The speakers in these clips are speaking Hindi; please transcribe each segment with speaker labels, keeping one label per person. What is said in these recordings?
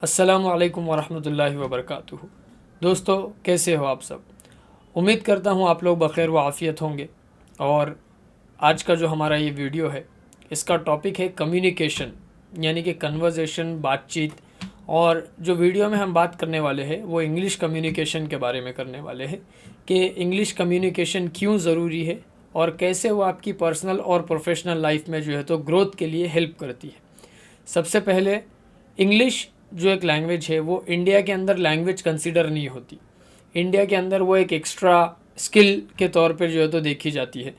Speaker 1: अस्सलामुअलैकुम वरहमतुल्लाहि वबरकातुहू। दोस्तों, कैसे हो आप सब? उम्मीद करता हूँ आप लोग बख़ैर व आफ़ियत होंगे। और आज का जो हमारा ये वीडियो है, इसका टॉपिक है कम्युनिकेशन, यानी कि कन्वर्सेशन, बातचीत। और जो वीडियो में हम बात करने वाले हैं वो इंग्लिश कम्युनिकेशन के बारे में करने वाले हैं कि इंग्लिश कम्युनिकेशन क्यों ज़रूरी है और कैसे वो आपकी पर्सनल और प्रोफेशनल लाइफ में जो है तो ग्रोथ के लिए हेल्प करती है। सबसे पहले, इंग्लिश जो एक लैंग्वेज है वो इंडिया के अंदर लैंग्वेज कंसिडर नहीं होती। इंडिया के अंदर वो एक एक्स्ट्रा स्किल के तौर पे जो है तो देखी जाती है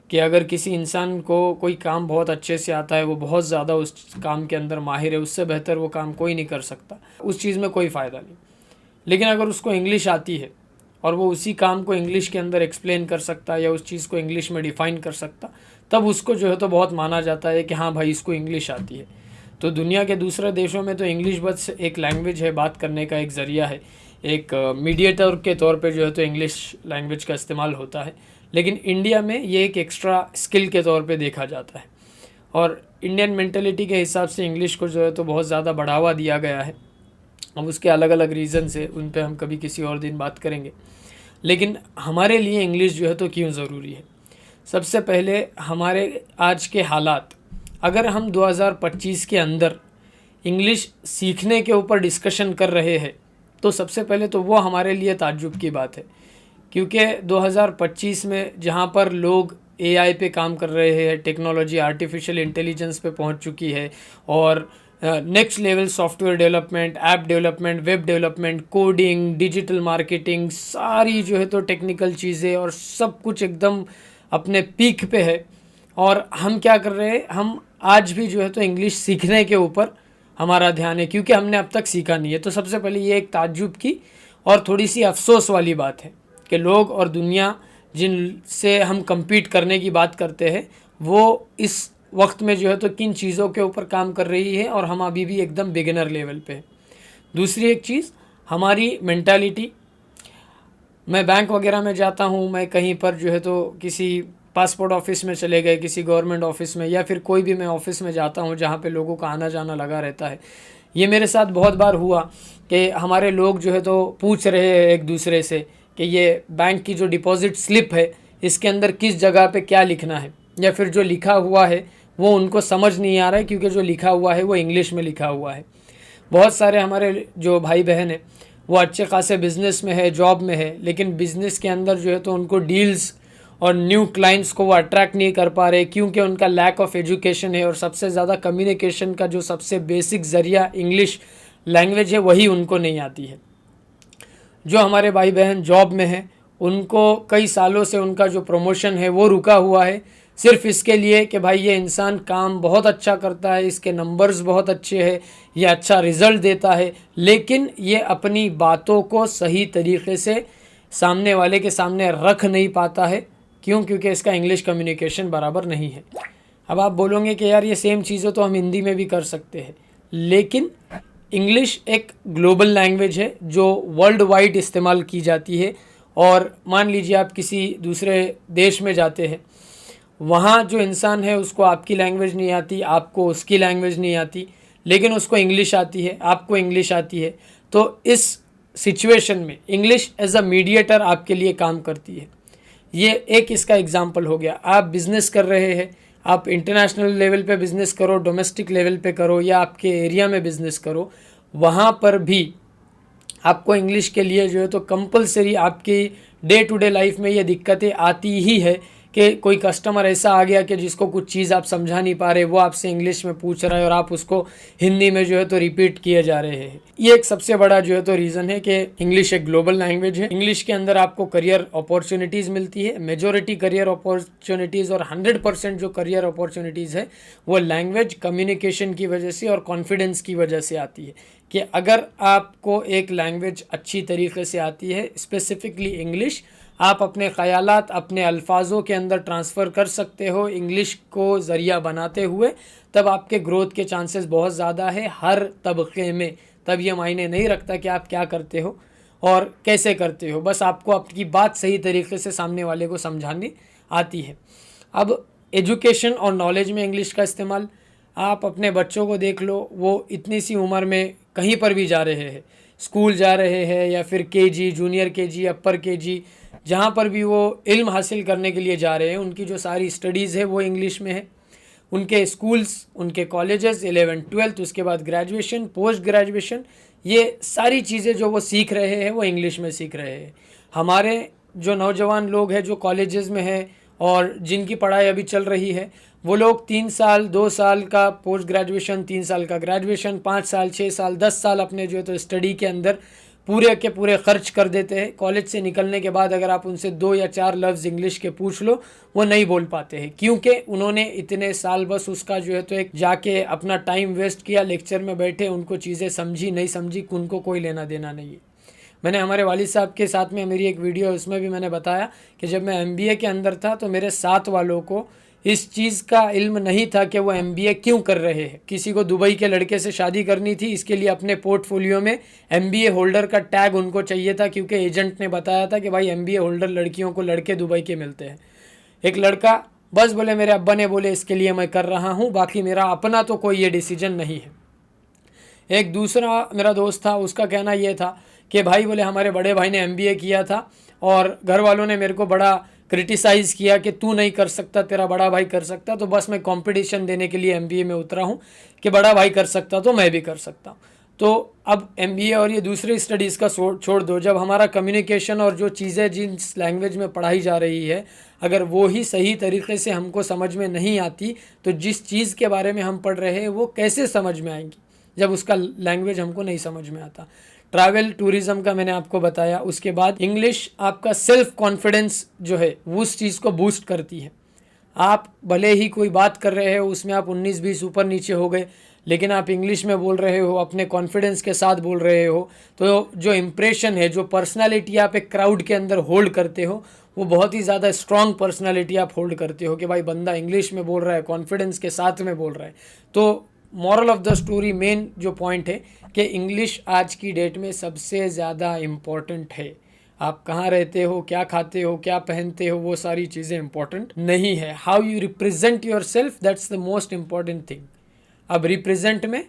Speaker 1: कि अगर किसी इंसान को कोई काम बहुत अच्छे से आता है, वो बहुत ज़्यादा उस काम के अंदर माहिर है, उससे बेहतर वो काम कोई नहीं कर सकता, उस चीज़ में कोई फ़ायदा नहीं। लेकिन अगर उसको इंग्लिश आती है और वो उसी काम को इंग्लिश के अंदर एक्सप्लेन कर सकता है या उस चीज़ को इंग्लिश में डिफ़ाइन कर सकता, तब उसको जो है तो बहुत माना जाता है कि हाँ भाई, इसको इंग्लिश आती है। तो दुनिया के दूसरे देशों में तो इंग्लिश बस एक लैंग्वेज है, बात करने का एक ज़रिया है, एक मीडिएटर के तौर पे जो है तो इंग्लिश लैंग्वेज का इस्तेमाल होता है। लेकिन इंडिया में ये एक एक्स्ट्रा स्किल के तौर पे देखा जाता है और इंडियन मेंटेलिटी के हिसाब से इंग्लिश को जो है तो बहुत ज़्यादा बढ़ावा दिया गया है। अब उसके अलग अलग रीज़न्स है, उन पे हम कभी किसी और दिन बात करेंगे। लेकिन हमारे लिए इंग्लिश जो है तो क्यों ज़रूरी है? सबसे पहले, हमारे आज के हालात, अगर हम 2025 के अंदर इंग्लिश सीखने के ऊपर डिस्कशन कर रहे हैं तो सबसे पहले तो वो हमारे लिए ताज्जुब की बात है, क्योंकि 2025 में जहाँ पर लोग एआई पे काम कर रहे हैं, टेक्नोलॉजी आर्टिफिशियल इंटेलिजेंस पे पहुँच चुकी है और next level software development, app development, web development, coding, digital marketing, सारी जो है तो टेक्निकल चीज़ें और सब कुछ एकदम अपने पीक पे है। और हम क्या कर रहे हैं, हम आज भी जो है तो इंग्लिश सीखने के ऊपर हमारा ध्यान है, क्योंकि हमने अब तक सीखा नहीं है। तो सबसे पहले ये एक ताज्जुब की और थोड़ी सी अफसोस वाली बात है कि लोग और दुनिया जिनसे हम compete करने की बात करते हैं, वो इस वक्त में जो है तो किन चीज़ों के ऊपर काम कर रही है और हम अभी भी एकदम बिगिनर लेवल पे हैं। दूसरी एक चीज़, हमारी मेंटालिटी। मैं बैंक वगैरह में जाता हूँ, मैं कहीं पर जो है तो किसी पासपोर्ट ऑफिस में चले गए, किसी गवर्नमेंट ऑफिस में, या फिर कोई भी मैं ऑफिस में जाता हूँ जहाँ पे लोगों का आना जाना लगा रहता है। ये मेरे साथ बहुत बार हुआ कि हमारे लोग जो है तो पूछ रहे हैं एक दूसरे से कि ये बैंक की जो डिपॉजिट स्लिप है, इसके अंदर किस जगह पे क्या लिखना है, या फिर जो लिखा हुआ है वो उनको समझ नहीं आ रहा है, क्योंकि जो लिखा हुआ है वो इंग्लिश में लिखा हुआ है। बहुत सारे हमारे जो भाई बहन हैं वो अच्छे खासे बिज़नेस में है, जॉब में है, लेकिन बिज़नेस के अंदर जो है तो उनको डील्स और न्यू क्लाइंट्स को वो अट्रैक्ट नहीं कर पा रहे, क्योंकि उनका लैक ऑफ एजुकेशन है। और सबसे ज़्यादा कम्युनिकेशन का जो सबसे बेसिक ज़रिया इंग्लिश लैंग्वेज है, वही उनको नहीं आती है। जो हमारे भाई बहन जॉब में हैं, उनको कई सालों से उनका जो प्रमोशन है वो रुका हुआ है, सिर्फ इसके लिए कि भाई ये इंसान काम बहुत अच्छा करता है, इसके नंबर्स बहुत अच्छे हैं, ये अच्छा रिज़ल्ट देता है, लेकिन ये अपनी बातों को सही तरीके से सामने वाले के सामने रख नहीं पाता है। क्यों? क्योंकि इसका इंग्लिश कम्युनिकेशन बराबर नहीं है। अब आप बोलोगे कि यार ये सेम चीज़ें तो हम हिंदी में भी कर सकते हैं, लेकिन इंग्लिश एक ग्लोबल लैंग्वेज है जो वर्ल्ड वाइड इस्तेमाल की जाती है। और मान लीजिए आप किसी दूसरे देश में जाते हैं, वहाँ जो इंसान है उसको आपकी लैंग्वेज नहीं आती, आपको उसकी लैंग्वेज नहीं आती, लेकिन उसको इंग्लिश आती है, आपको इंग्लिश आती है। तो इस सिचुएशन में इंग्लिश एज अ मीडिएटर आपके लिए काम करती है। ये एक इसका एग्जांपल हो गया। आप बिज़नेस कर रहे हैं, आप इंटरनेशनल लेवल पे बिज़नेस करो, डोमेस्टिक लेवल पे करो, या आपके एरिया में बिज़नेस करो, वहाँ पर भी आपको इंग्लिश के लिए जो है तो कंपलसरी आपकी डे टू डे लाइफ में ये दिक्कतें आती ही है कि कोई कस्टमर ऐसा आ गया कि जिसको कुछ चीज़ आप समझा नहीं पा रहे, वो आपसे इंग्लिश में पूछ रहा है और आप उसको हिंदी में जो है तो रिपीट किए जा रहे हैं। ये एक सबसे बड़ा जो है तो रीज़न है कि इंग्लिश एक ग्लोबल लैंग्वेज है। इंग्लिश के अंदर आपको करियर अपॉर्चुनिटीज़ मिलती है, मेजॉरिटी करियर अपॉर्चुनिटीज़, और 100% जो करियर अपॉर्चुनिटीज़ है वो लैंग्वेज कम्युनिकेशन की वजह से और कॉन्फिडेंस की वजह से आती है। कि अगर आपको एक लैंग्वेज अच्छी तरीके से आती है, स्पेसिफिकली इंग्लिश, आप अपने ख़यालात अपने अल्फाजों के अंदर ट्रांसफ़र कर सकते हो इंग्लिश को ज़रिया बनाते हुए, तब आपके ग्रोथ के चांसेस बहुत ज़्यादा है हर तबके में। तब ये मायने नहीं रखता कि आप क्या करते हो और कैसे करते हो, बस आपको आपकी बात सही तरीके से सामने वाले को समझानी आती है। अब एजुकेशन और नॉलेज में इंग्लिश का इस्तेमाल, आप अपने बच्चों को देख लो, वो इतनी सी उम्र में कहीं पर भी जा रहे हैं, स्कूल जा रहे हैं या फिर केजी, जूनियर केजी, अपर केजी, जहाँ पर भी वो इल्म हासिल करने के लिए जा रहे हैं, उनकी जो सारी स्टडीज़ है वो इंग्लिश में है। उनके स्कूल्स, उनके कॉलेजेस, 11th-12th, उसके बाद ग्रेजुएशन, पोस्ट ग्रेजुएशन, ये सारी चीज़ें जो वो सीख रहे हैं वो इंग्लिश में सीख रहे हैं। हमारे जो नौजवान लोग हैं जो कॉलेजेस में हैं और जिनकी पढ़ाई अभी चल रही है, वो लोग 3 साल 2 साल का पोस्ट ग्रेजुएशन, 3 साल का ग्रेजुएशन, 5 साल 6 साल 10 साल अपने जो है तो स्टडी के अंदर पूरे के पूरे खर्च कर देते हैं। कॉलेज से निकलने के बाद अगर आप उनसे 2 या 4 लफ्ज़ इंग्लिश के पूछ लो, वो नहीं बोल पाते हैं, क्योंकि उन्होंने इतने साल बस उसका जो है तो एक जाके अपना टाइम वेस्ट किया, लेक्चर में बैठे, उनको चीज़ें समझी नहीं समझी, उनको कोई लेना देना नहीं है। मैंने हमारे वालिद साहब के साथ में मेरी एक वीडियो है, उसमें भी मैंने बताया कि जब मैं MBA के अंदर था तो मेरे साथ वालों को इस चीज़ का इल्म नहीं था कि वो MBA क्यों कर रहे हैं। किसी को दुबई के लड़के से शादी करनी थी, इसके लिए अपने पोर्टफोलियो में MBA होल्डर का टैग उनको चाहिए था, क्योंकि एजेंट ने बताया था कि भाई MBA होल्डर लड़कियों को लड़के दुबई के मिलते हैं। एक लड़का बस बोले मेरे अब्बा ने बोले इसके लिए मैं कर रहा हूँ, बाकी मेरा अपना तो कोई ये डिसीजन नहीं है। एक दूसरा मेरा दोस्त था, उसका कहना ये था कि भाई बोले हमारे बड़े भाई ने MBA किया था और घर वालों ने मेरे को बड़ा क्रिटिसाइज़ किया कि तू नहीं कर सकता, तेरा बड़ा भाई कर सकता, तो बस मैं कंपटीशन देने के लिए MBA में उतरा हूँ कि बड़ा भाई कर सकता तो मैं भी कर सकता हूँ। तो अब MBA और ये दूसरी स्टडीज़ का छोड़ दो, जब हमारा कम्युनिकेशन और जो चीज़ें जिस लैंग्वेज में पढ़ाई जा रही है, अगर वो ही सही तरीके से हमको समझ में नहीं आती, तो जिस चीज़ के बारे में हम पढ़ रहे हैं वो कैसे समझ में आएंगी जब उसका लैंग्वेज हमको नहीं समझ में आता। ट्रैवल टूरिज़्म का मैंने आपको बताया। उसके बाद इंग्लिश आपका सेल्फ कॉन्फिडेंस जो है वो उस चीज़ को बूस्ट करती है। आप भले ही कोई बात कर रहे हो, उसमें आप 19-20 ऊपर नीचे हो गए, लेकिन आप इंग्लिश में बोल रहे हो, अपने कॉन्फिडेंस के साथ बोल रहे हो, तो जो इम्प्रेशन है, जो पर्सनालिटी आप एक क्राउड के अंदर होल्ड करते हो, वो बहुत ही ज़्यादा स्ट्रॉन्ग पर्सनालिटी आप होल्ड करते हो कि भाई बंदा इंग्लिश में बोल रहा है, कॉन्फिडेंस के साथ में बोल रहा है। तो moral of the story, main जो पॉइंट है कि इंग्लिश आज की डेट में सबसे ज़्यादा इम्पॉर्टेंट है। आप कहाँ रहते हो, क्या खाते हो, क्या पहनते हो, वो सारी चीज़ें इंपॉर्टेंट नहीं है। How you represent your self, that's the most important thing. अब रिप्रेजेंट में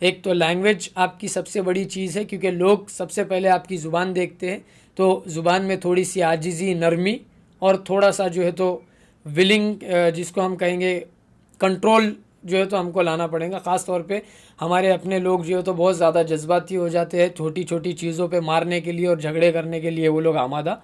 Speaker 1: एक तो लैंग्वेज आपकी सबसे बड़ी चीज़ है, क्योंकि लोग सबसे पहले आपकी ज़ुबान देखते हैं, तो ज़ुबान में थोड़ी सी आजिज़ी, नरमी और थोड़ा सा जो है तो विलिंग, जिसको हम कहेंगे कंट्रोल जो है तो हमको लाना पड़ेगा। ख़ास तौर पे हमारे अपने लोग जो है तो बहुत ज़्यादा जज्बाती हो जाते हैं, छोटी छोटी चीज़ों पे मारने के लिए और झगड़े करने के लिए वो लोग आमादा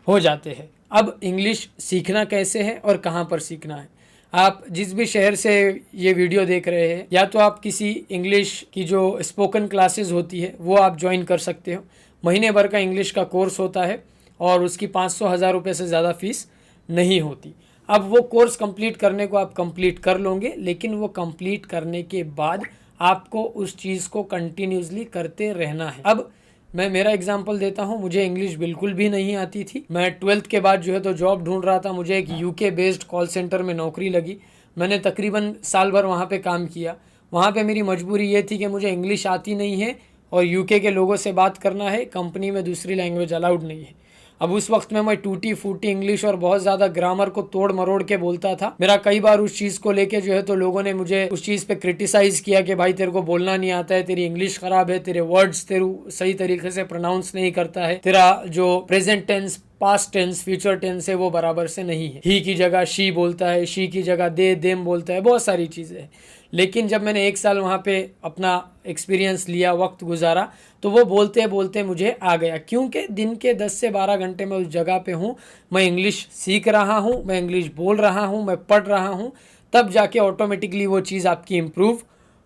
Speaker 1: हो जाते हैं। अब इंग्लिश सीखना कैसे है और कहाँ पर सीखना है। आप जिस भी शहर से ये वीडियो देख रहे हैं, या तो आप किसी इंग्लिश की जो स्पोकन क्लासेस होती है वो आप ज्वाइन कर सकते हो। महीने भर का इंग्लिश का कोर्स होता है और उसकी 500-1000 रुपये से ज़्यादा फ़ीस नहीं होती। अब वो कोर्स कंप्लीट करने को आप कंप्लीट कर लोगे, लेकिन वो कंप्लीट करने के बाद आपको उस चीज़ को कंटिन्यूसली करते रहना है। अब मैं मेरा एग्जांपल देता हूँ। मुझे इंग्लिश बिल्कुल भी नहीं आती थी। मैं 12th के बाद जो है तो जॉब ढूंढ रहा था। मुझे एक UK बेस्ड कॉल सेंटर में नौकरी लगी। मैंने तकरीबन साल भर वहाँ पे काम किया। वहाँ पे मेरी मजबूरी ये थी कि मुझे इंग्लिश आती नहीं है और UK के लोगों से बात करना है, कंपनी में दूसरी लैंग्वेज अलाउड नहीं है। अब उस वक्त में मैं टूटी फूटी इंग्लिश और बहुत ज़्यादा ग्रामर को तोड़ मरोड़ के बोलता था। मेरा कई बार उस चीज़ को लेके जो है तो लोगों ने मुझे उस चीज़ पे क्रिटिसाइज़ किया कि भाई तेरे को बोलना नहीं आता है, तेरी इंग्लिश ख़राब है, तेरे वर्ड्स तेरू सही तरीके से प्रोनाउंस नहीं करता है, तेरा जो present tense, past tense, future tense है वो बराबर से नहीं है, ही की जगह शी बोलता है, शी की जगह दे देम बोलता है, बहुत सारी चीज़ें हैं। लेकिन जब मैंने 1 साल वहाँ पे अपना एक्सपीरियंस लिया, वक्त गुजारा, तो वो बोलते बोलते मुझे आ गया। क्योंकि दिन के 10 से 12 घंटे मैं उस जगह पे हूँ, मैं इंग्लिश सीख रहा हूँ, मैं इंग्लिश बोल रहा हूँ, मैं पढ़ रहा हूँ, तब जाके ऑटोमेटिकली वो चीज़ आपकी इम्प्रूव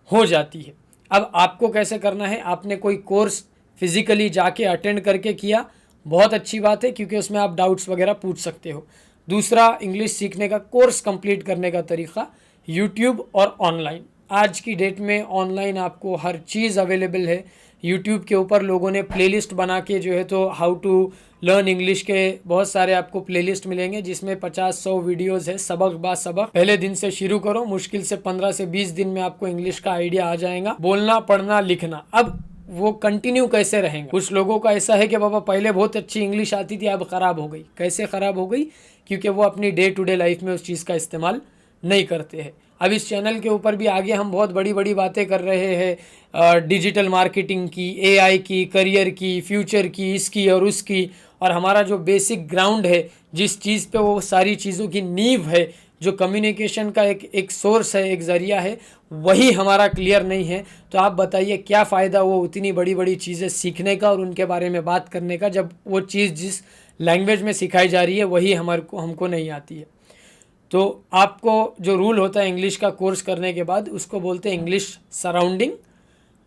Speaker 1: हो जाती है। अब आपको कैसे करना है, आपने कोई कोर्स फिज़िकली जाके अटेंड करके किया, बहुत अच्छी बात है, क्योंकि उसमें आप डाउट्स वगैरह पूछ सकते हो। दूसरा, इंग्लिश सीखने का कोर्स कंप्लीट करने का तरीका यूट्यूब और ऑनलाइन। आज की डेट में ऑनलाइन आपको हर चीज़ अवेलेबल है। यूट्यूब के ऊपर लोगों ने प्लेलिस्ट बना के जो है तो हाउ टू लर्न इंग्लिश के बहुत सारे आपको प्लेलिस्ट मिलेंगे, जिसमें 50-100 वीडियोस है, सबक बा सबक। पहले दिन से शुरू करो, मुश्किल से 15 से 20 दिन में आपको इंग्लिश का आइडिया आ जाएगा, बोलना, पढ़ना, लिखना। अब वो कंटिन्यू कैसे रहेंगे। कुछ लोगों का ऐसा है कि बाबा पहले बहुत अच्छी इंग्लिश आती थी, अब ख़राब हो गई। कैसे ख़राब हो गई? क्योंकि वो अपनी डे टू डे लाइफ में उस चीज़ का इस्तेमाल नहीं करते हैं। अब इस चैनल के ऊपर भी आगे हम बहुत बड़ी बड़ी बातें कर रहे हैं, डिजिटल मार्केटिंग की, एआई की, करियर की, फ्यूचर की, इसकी और उसकी। और हमारा जो बेसिक ग्राउंड है, जिस चीज़ पे वो सारी चीज़ों की नींव है, जो कम्युनिकेशन का एक सोर्स है, एक ज़रिया है, वही हमारा क्लियर नहीं है। तो आप बताइए क्या फ़ायदा वो उतनी बड़ी बड़ी चीज़ें सीखने का और उनके बारे में बात करने का, जब वो चीज़ जिस लैंग्वेज में सिखाई जा रही है वही हमको नहीं आती है। तो आपको जो रूल होता है इंग्लिश का कोर्स करने के बाद, उसको बोलते हैं इंग्लिश सराउंडिंग।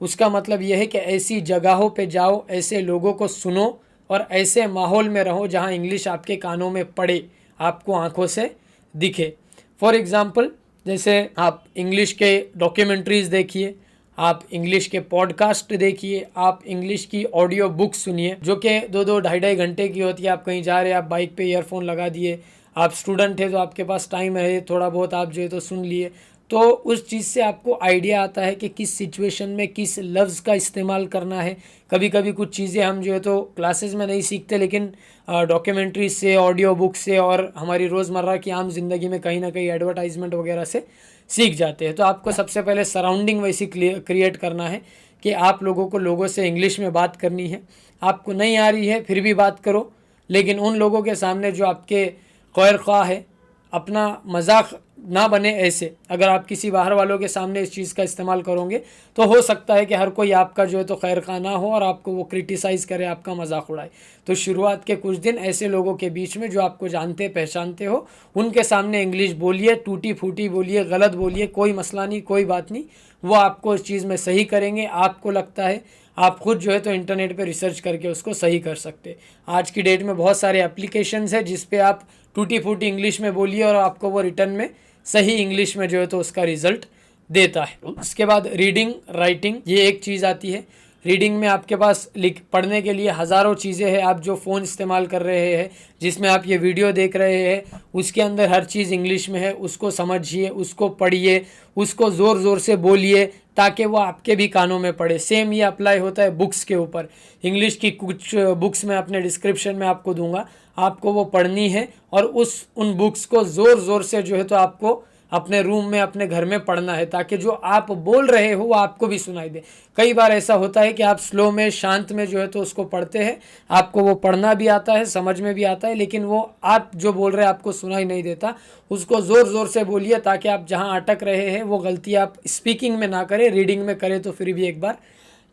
Speaker 1: उसका मतलब यह है कि ऐसी जगहों पे जाओ, ऐसे लोगों को सुनो और ऐसे माहौल में रहो जहाँ इंग्लिश आपके कानों में पड़े, आपको आंखों से दिखे। फॉर एग्ज़ाम्पल, जैसे आप इंग्लिश के डॉक्यूमेंट्रीज़ देखिए, आप इंग्लिश के पॉडकास्ट देखिए, आप इंग्लिश की ऑडियो बुक सुनिए जो कि 2-2 ढाई-ढाई घंटे की होती है। आप कहीं जा रहे हैं, आप बाइक पे ईयरफोन लगा दिए, आप स्टूडेंट है तो आपके पास टाइम है, थोड़ा बहुत आप जो है तो सुन लिए, तो उस चीज़ से आपको आइडिया आता है कि किस सिचुएशन में किस लफ्ज़ का इस्तेमाल करना है। कभी कभी कुछ चीज़ें हम जो है तो क्लासेस में नहीं सीखते, लेकिन डॉक्यूमेंट्री से, ऑडियो बुक से और हमारी रोज़मर्रा की आम ज़िंदगी में कहीं ना कहीं एडवर्टाइजमेंट वगैरह से सीख जाते हैं। तो आपको सबसे पहले सराउंडिंग वैसी क्रिएट करना है कि आप लोगों से इंग्लिश में बात करनी है। आपको नहीं आ रही है फिर भी बात करो, लेकिन उन लोगों के सामने जो आपके खैर ख्वाह है, अपना मजाक ना बने ऐसे। अगर आप किसी बाहर वालों के सामने इस चीज़ का इस्तेमाल करोगे तो हो सकता है कि हर कोई आपका जो है तो खैर खा ना हो और आपको वो क्रिटिसाइज़ करे, आपका मजाक उड़ाए। तो शुरुआत के कुछ दिन ऐसे लोगों के बीच में जो आपको जानते पहचानते हो, उनके सामने इंग्लिश बोलिए, टूटी फूटी बोलिए, गलत बोलिए, कोई मसला नहीं, कोई बात नहीं, वो आपको इस चीज़ में सही करेंगे। आपको लगता है आप खुद जो है तो इंटरनेट पे रिसर्च करके उसको सही कर सकते। आज की डेट में बहुत सारे एप्लीकेशंस हैं जिस पे आप टूटी फूटी इंग्लिश में बोलिए और आपको वो रिटर्न में सही इंग्लिश में जो है तो उसका रिजल्ट देता है। उसके बाद रीडिंग, राइटिंग, ये एक चीज़ आती है। रीडिंग में आपके पास पढ़ने के लिए हज़ारों चीज़ें हैं। आप जो फ़ोन इस्तेमाल कर रहे हैं, जिसमें आप ये वीडियो देख रहे हैं, उसके अंदर हर चीज़ इंग्लिश में है। उसको समझिए, उसको पढ़िए, उसको ज़ोर ज़ोर से बोलिए ताकि वो आपके भी कानों में पड़े। सेम ये अप्लाई होता है बुक्स के ऊपर। इंग्लिश की कुछ बुक्स मैं अपने डिस्क्रिप्शन में आपको दूंगा, आपको वो पढ़नी है और उन बुक्स को ज़ोर ज़ोर से जो है तो आपको अपने रूम में, अपने घर में पढ़ना है, ताकि जो आप बोल रहे हो वो आपको भी सुनाई दे। कई बार ऐसा होता है कि आप स्लो में, शांत में जो है तो उसको पढ़ते हैं, आपको वो पढ़ना भी आता है, समझ में भी आता है, लेकिन वो आप जो बोल रहे हैं आपको सुनाई नहीं देता। उसको ज़ोर ज़ोर से बोलिए ताकि आप जहाँ अटक रहे हैं वो गलती आप स्पीकिंग में ना करें, रीडिंग में करें तो फिर भी एक बार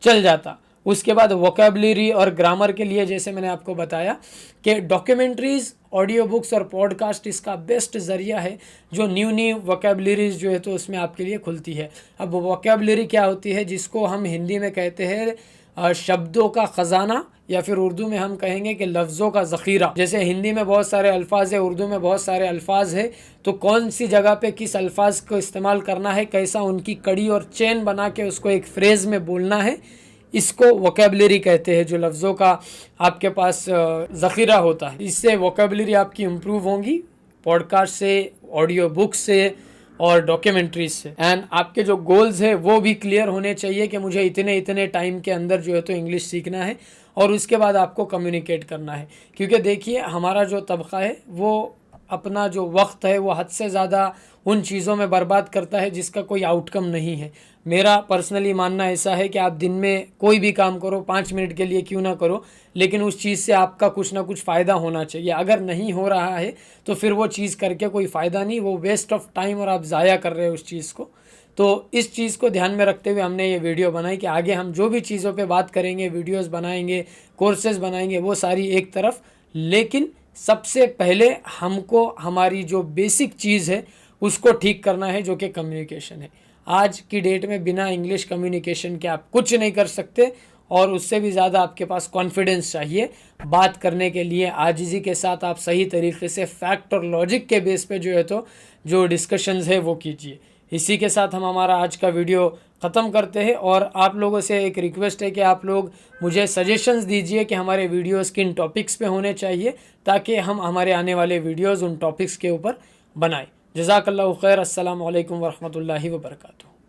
Speaker 1: चल जाता। उसके बाद वोकेबलरी और ग्रामर के लिए जैसे मैंने आपको बताया कि डॉक्यूमेंट्रीज़, ऑडियो बुक्स और पॉडकास्ट इसका बेस्ट ज़रिया है जो न्यू वोकेबलरीज जो है तो उसमें आपके लिए खुलती है। अब वोकेबलरी क्या होती है, जिसको हम हिंदी में कहते हैं शब्दों का ख़जाना, या फिर उर्दू में हम कहेंगे कि लफ्ज़ों का ज़ख़ीरा। जैसे हिंदी में बहुत सारे अल्फाज है, उर्दू में बहुत सारे अल्फाज है, तो कौन सी जगह पे किस अल्फाज को इस्तेमाल करना है, कैसा उनकी कड़ी और चेन बना के उसको एक फ्रेज़ में बोलना है, इसको वोकेबलरी कहते हैं। जो लफ्ज़ों का आपके पास ज़ख़ीरा होता है, इससे वोकेबलरी आपकी इम्प्रूव होंगी पॉडकास्ट से, ऑडियो बुक से और डॉक्यूमेंट्रीज से। एंड आपके जो गोल्स है वो भी क्लियर होने चाहिए कि मुझे इतने इतने टाइम के अंदर जो है तो इंग्लिश सीखना है और उसके बाद आपको कम्युनिकेट करना है। क्योंकि देखिए हमारा जो तबका है वो अपना जो वक्त है वो हद से ज़्यादा उन चीज़ों में बर्बाद करता है जिसका कोई आउटकम नहीं है। मेरा पर्सनली मानना ऐसा है कि आप दिन में कोई भी काम करो, 5 मिनट के लिए क्यों ना करो, लेकिन उस चीज़ से आपका कुछ ना कुछ फ़ायदा होना चाहिए। अगर नहीं हो रहा है तो फिर वो चीज़ करके कोई फ़ायदा नहीं, वो वेस्ट ऑफ टाइम और आप ज़ाया कर रहे हो उस चीज़ को। तो इस चीज़ को ध्यान में रखते हुए हमने ये वीडियो बनाई कि आगे हम जो भी चीज़ों पे बात करेंगे, वीडियोस बनाएंगे, कोर्सेज़ बनाएंगे, वो सारी एक तरफ, लेकिन सबसे पहले हमको हमारी जो बेसिक चीज़ है उसको ठीक करना है, जो कि कम्युनिकेशन है। आज की डेट में बिना इंग्लिश कम्युनिकेशन के आप कुछ नहीं कर सकते, और उससे भी ज़्यादा आपके पास कॉन्फिडेंस चाहिए बात करने के लिए। आजिज़ी के साथ आप सही तरीके से फैक्ट और लॉजिक के बेस पे जो है तो जो डिस्कशंस है वो कीजिए। इसी के साथ हम हमारा आज का वीडियो ख़त्म करते हैं, और आप लोगों से एक रिक्वेस्ट है कि आप लोग मुझे सजेशंस दीजिए कि हमारे वीडियोस किन टॉपिक्स पे होने चाहिए, ताकि हम हमारे आने वाले वीडियोस उन टॉपिक्स के ऊपर बनाएं। जज़ाकल्लाहु खैर। अस्सलामु अलैकुम वरहमतुल्लाहि वबरकातुहू।